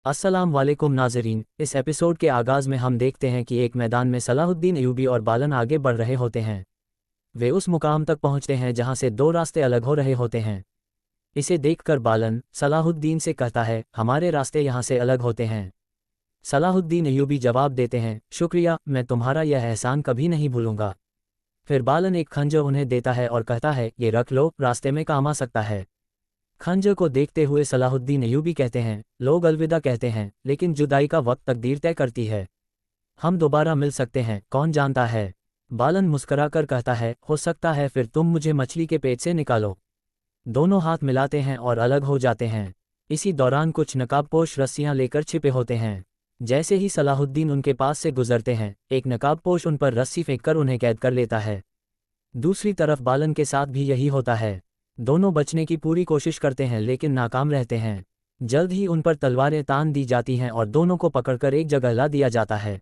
अस्सलाम वालेकुम नाज़रीन। इस एपिसोड के आगाज़ में हम देखते हैं कि एक मैदान में सलाहुद्दीन अय्यूबी और बालन आगे बढ़ रहे होते हैं। वे उस मुकाम तक पहुंचते हैं जहां से दो रास्ते अलग हो रहे होते हैं। इसे देखकर बालन सलाहुद्दीन से कहता है, हमारे रास्ते यहाँ से अलग होते हैं। सलाहुद्दीन अय्यूबी जवाब देते हैं, शुक्रिया, मैं तुम्हारा यह एहसान कभी नहीं भूलूंगा। फिर बालन एक खंजर उन्हें देता है और कहता है, ये रख लो, रास्ते में काम आ सकता है। खंजर को देखते हुए सलाहुद्दीन अय्यूबी कहते हैं, लोग अलविदा कहते हैं, लेकिन जुदाई का वक्त तकदीर तय करती है। हम दोबारा मिल सकते हैं, कौन जानता है। बालन मुस्कराकर कहता है, हो सकता है, फिर तुम मुझे मछली के पेट से निकालो। दोनों हाथ मिलाते हैं और अलग हो जाते हैं। इसी दौरान कुछ नकाबपोश रस्सियां लेकर छिपे होते हैं। जैसे ही सलाहुद्दीन उनके पास से गुजरते हैं, एक नकाबपोश उन पर रस्सी फेंककर उन्हें कैद कर लेता है। दूसरी तरफ बालन के साथ भी यही होता है। दोनों बचने की पूरी कोशिश करते हैं लेकिन नाकाम रहते हैं। जल्द ही उन पर तलवारें तान दी जाती हैं और दोनों को पकड़कर एक जगह ला दिया जाता है।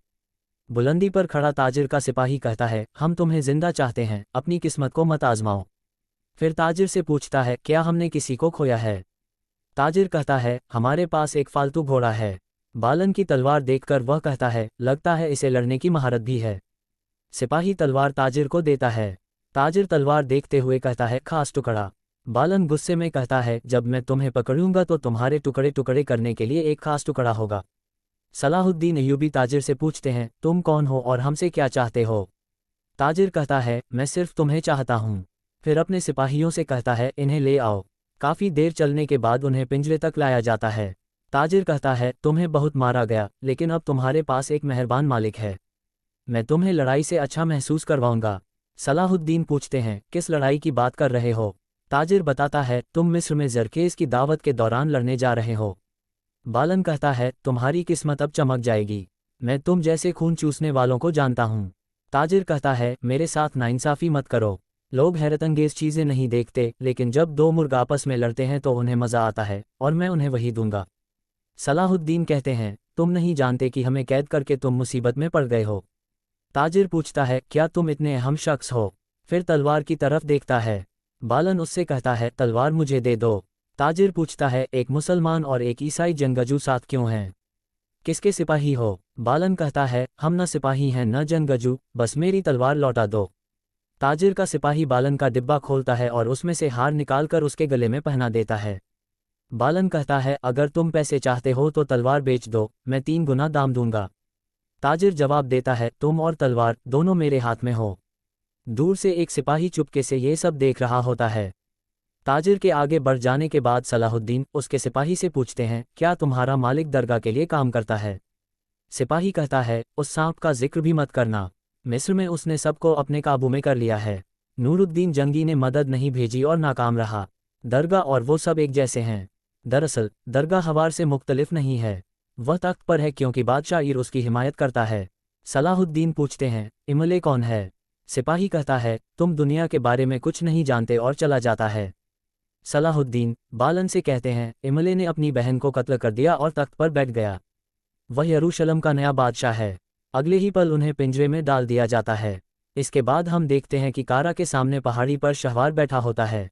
बुलंदी पर खड़ा ताजिर का सिपाही कहता है, हम तुम्हें जिंदा चाहते हैं, अपनी किस्मत को मत आजमाओ। फिर ताजिर से पूछता है, क्या हमने किसी को खोया है। ताजिर कहता है, हमारे पास एक फालतू घोड़ा है। बालन की तलवार देखकर वह कहता है, लगता है इसे लड़ने की महारत भी है। सिपाही तलवार ताजिर को देता है। ताजिर तलवार देखते हुए कहता है, खास टुकड़ा। बालन गुस्से में कहता है, जब मैं तुम्हें पकड़ूंगा तो तुम्हारे टुकड़े टुकड़े करने के लिए एक खास टुकड़ा होगा। सलाहुद्दीन अय्यूबी ताजिर से पूछते हैं, तुम कौन हो और हमसे क्या चाहते हो। ताजिर कहता है, मैं सिर्फ तुम्हें चाहता हूँ। फिर अपने सिपाहियों से कहता है, इन्हें ले आओ। काफ़ी देर चलने के बाद उन्हें पिंजरे तक लाया जाता है। ताजिर कहता है, तुम्हें बहुत मारा गया, लेकिन अब तुम्हारे पास एक मेहरबान मालिक है। मैं तुम्हें लड़ाई से अच्छा महसूस करवाऊंगा। सलाहुद्दीन पूछते हैं, किस लड़ाई की बात कर रहे हो। ताजिर बताता है, तुम मिस्र में जरखेज़ की दावत के दौरान लड़ने जा रहे हो। बालन कहता है, तुम्हारी किस्मत अब चमक जाएगी। मैं तुम जैसे खून चूसने वालों को जानता हूँ। ताजिर कहता है, मेरे साथ नाइंसाफ़ी मत करो। लोग हैरतअंगेज़ चीज़ें नहीं देखते, लेकिन जब दो मुर्ग आपस में लड़ते हैं तो उन्हें मज़ा आता है, और मैं उन्हें वही दूंगा। सलाहुद्दीन कहते हैं, तुम नहीं जानते कि हमें कैद करके तुम मुसीबत में पड़ गए हो। ताजिर पूछता है, क्या तुम इतने अहम शख्स हो। फिर तलवार की तरफ देखता है। बालन उससे कहता है, तलवार मुझे दे दो। ताजिर पूछता है, एक मुसलमान और एक ईसाई जंगजू साथ क्यों हैं। किसके सिपाही हो। बालन कहता है, हम न सिपाही हैं न जंगजू, बस मेरी तलवार लौटा दो। ताजिर का सिपाही बालन का डिब्बा खोलता है और उसमें से हार निकालकर उसके गले में पहना देता है। बालन कहता है, अगर तुम पैसे चाहते हो तो तलवार बेच दो, मैं 3 गुना दाम दूंगा। ताजिर जवाब देता है, तुम और तलवार दोनों मेरे हाथ में हो। दूर से एक सिपाही चुपके से ये सब देख रहा होता है। ताजिर के आगे बढ़ जाने के बाद सलाहुद्दीन उसके सिपाही से पूछते हैं, क्या तुम्हारा मालिक दरगाह के लिए काम करता है। सिपाही कहता है, उस सांप का जिक्र भी मत करना। मिस्र में उसने सबको अपने काबू में कर लिया है। नूरुद्दीन जंगी ने मदद नहीं भेजी और नाकाम रहा। दरगाह और वो सब एक जैसे हैं। दरअसल दरगाह हवार से मुख्तलिफ नहीं है। वह तख्त पर है क्योंकि बादशाह ईर उसकी हिमायत करता है। सलाहुद्दीन पूछते हैं, इमले कौन है। सिपाही कहता है, तुम दुनिया के बारे में कुछ नहीं जानते, और चला जाता है। सलाहुद्दीन बालन से कहते हैं, इमले ने अपनी बहन को कत्ल कर दिया और तख्त पर बैठ गया। वह यरूशलेम का नया बादशाह है। अगले ही पल उन्हें पिंजरे में डाल दिया जाता है। इसके बाद हम देखते हैं कि कारा के सामने पहाड़ी पर शहवार बैठा होता है।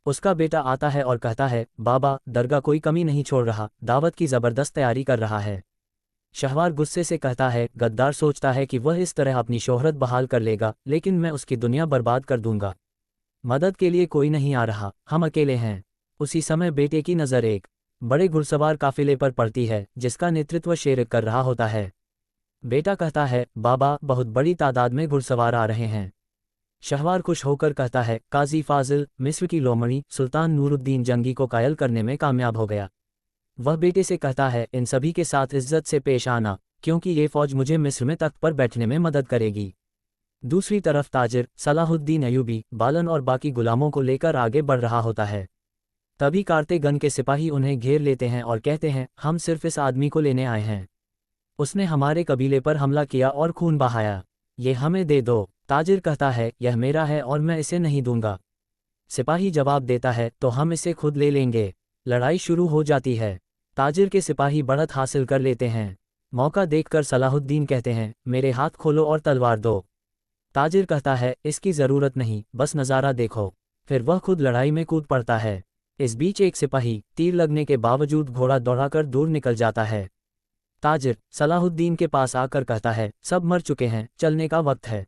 उसका बेटा आता है और कहता है, बाबा, दरगाह कोई कमी नहीं छोड़ रहा, दावत की ज़बरदस्त तैयारी कर रहा है। शहवार गुस्से से कहता है, गद्दार सोचता है कि वह इस तरह अपनी शोहरत बहाल कर लेगा, लेकिन मैं उसकी दुनिया बर्बाद कर दूंगा। मदद के लिए कोई नहीं आ रहा, हम अकेले हैं। उसी समय बेटे की नज़र एक बड़े घुड़सवार काफिले पर पड़ती है, जिसका नेतृत्व शेर कर रहा होता है। बेटा कहता है, बाबा, बहुत बड़ी तादाद में घुड़सवार आ रहे हैं। शहवार खुश होकर कहता है, काजी फाजिल, मिस्र की लोमड़ी सुल्तान नूरुद्दीन जंगी को कायल करने में कामयाब हो गया। वह बेटे से कहता है, इन सभी के साथ इज्जत से पेश आना, क्योंकि ये फौज मुझे मिस्र में तख्त पर बैठने में मदद करेगी। दूसरी तरफ ताजिर सलाहुद्दीन अय्यूबी बालन और बाकी गुलामों को लेकर आगे बढ़ रहा होता है। तभी कारतेगन के सिपाही उन्हें घेर लेते हैं और कहते हैं, हम सिर्फ इस आदमी को लेने आए हैं। उसने हमारे कबीले पर हमला किया और खून बहाया। ये हमें दे दो। ताजिर कहता है, यह मेरा है और मैं इसे नहीं दूंगा। सिपाही जवाब देता है, तो हम इसे खुद ले लेंगे। लड़ाई शुरू हो जाती है। ताजिर के सिपाही बढ़त हासिल कर लेते हैं। मौका देखकर सलाहुद्दीन कहते हैं, मेरे हाथ खोलो और तलवार दो। ताजिर कहता है, इसकी ज़रूरत नहीं, बस नज़ारा देखो। फिर वह खुद लड़ाई में कूद पड़ता है। इस बीच एक सिपाही तीर लगने के बावजूद घोड़ा दौड़ाकर दूर निकल जाता है। ताजिर सलाहुद्दीन के पास आकर कहता है, सब मर चुके हैं, चलने का वक्त है।